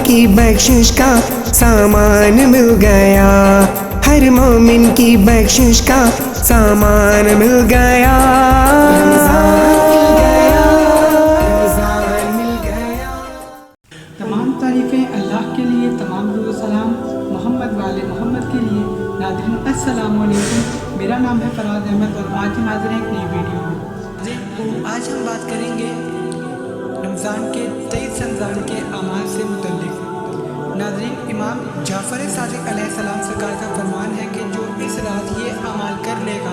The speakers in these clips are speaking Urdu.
کی بخشش کا سامان مل گیا، ہر مومن کی بخشش کا سامان مل گیا۔ تمام تعریفیں اللہ کے لیے، تمام درود و سلام محمد والے محمد کے لیے۔ ناظرین السلام علیکم، میرا نام ہے فراز احمد اور آج ہم حاضر ہیں ایک نئی ویڈیو میں۔ آج ہم بات کریں گے رمضان کے 23 رمضان کے اعمال سے متعلق۔ ناظرین، امام جعفر صادق علیہ السلام سرکار کا فرمان ہے کہ جو اس رات یہ اعمال کر لے گا،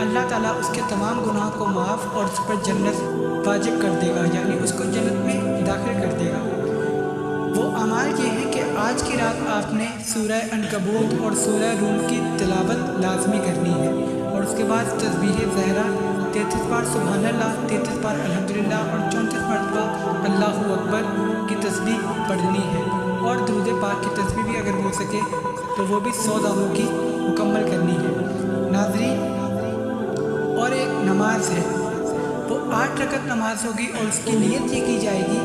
اللہ تعالیٰ اس کے تمام گناہ کو معاف اور اس پر جنت واجب کر دے گا، یعنی اس کو جنت میں داخل کر دے گا۔ وہ اعمال یہ ہیں کہ آج کی رات آپ نے سورہ عنکبوت اور سورہ روم کی تلاوت لازمی کرنی ہے، اور اس کے بعد تسبیح زہرا 33 بار سبحان اللہ، 33 بار الحمدللہ اور 34 مرتبہ اللہ اکبر کی تسبیح پڑھنی ہے، اور درود پاک کی تسبیح بھی اگر ہو سکے تو وہ بھی 100 دفعوں کی مکمل کرنی ہے۔ ناظرین، اور ایک نماز ہے، وہ 8 رکعت نماز ہوگی اور اس کی نیت یہ کی جائے گی،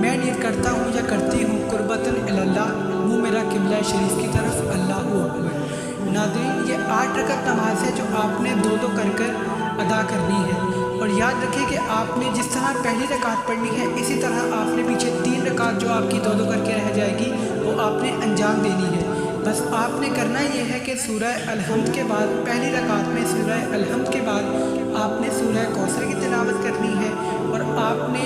میں نیت کرتا ہوں یا کرتی ہوں قربتاً اللہ، منہ میرا قبلہ شریف کی طرف، اللہ اکبر۔ ناظرین، یہ 8 رکعت نماز ہے جو آپ نے دو کر ادا کرنی ہے، اور یاد رکھیں کہ آپ نے جس طرح پہلی رکعت پڑھنی ہے اسی طرح آپ نے پیچھے 3 رکعت جو آپ کی دو کر کے رہ جائے گی وہ آپ نے انجام دینی ہے۔ بس آپ نے کرنا یہ ہے کہ سورہ الحمد کے بعد، پہلی رکعت میں سورہ الحمد کے بعد آپ نے سورہ کوثر کی تلاوت کرنی ہے، اور آپ نے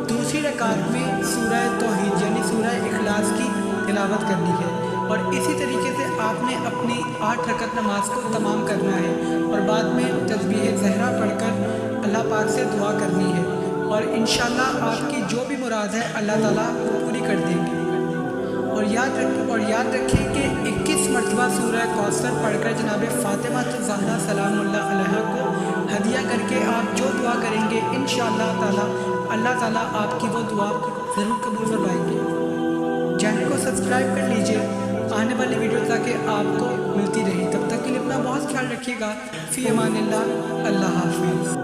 دوسری رکعت میں سورہ توحید یعنی سورہ اخلاص کی تلاوت کرنی ہے، اور اسی طریقے سے آپ نے اپنی 8 رکعت نماز کو تمام کرنا ہے، اور بعد میں تسبیح زہرا پڑھ کر اللہ پاک سے دعا کرنی ہے، اور انشاءاللہ آپ کی جو بھی مراد ہے اللہ تعالیٰ وہ پوری کر دیں گے۔ اور یاد رکھیں کہ 21 مرتبہ سورہ کوثر پڑھ کر جناب فاطمہ الزہرا سلام اللہ علیہا کو ہدیہ کر کے آپ جو دعا کریں گے انشاءاللہ تعالیٰ اللہ تعالیٰ آپ کی وہ دعا ضرور قبول فرمائیں گے۔ چینل کو سبسکرائب کر لیجئے آنے والی ویڈیو تاکہ آپ کو ملتی رہی۔ تب تک کے لیے اپنا بہت خیال رکھیے گا۔ فی امان اللہ، اللہ حافظ۔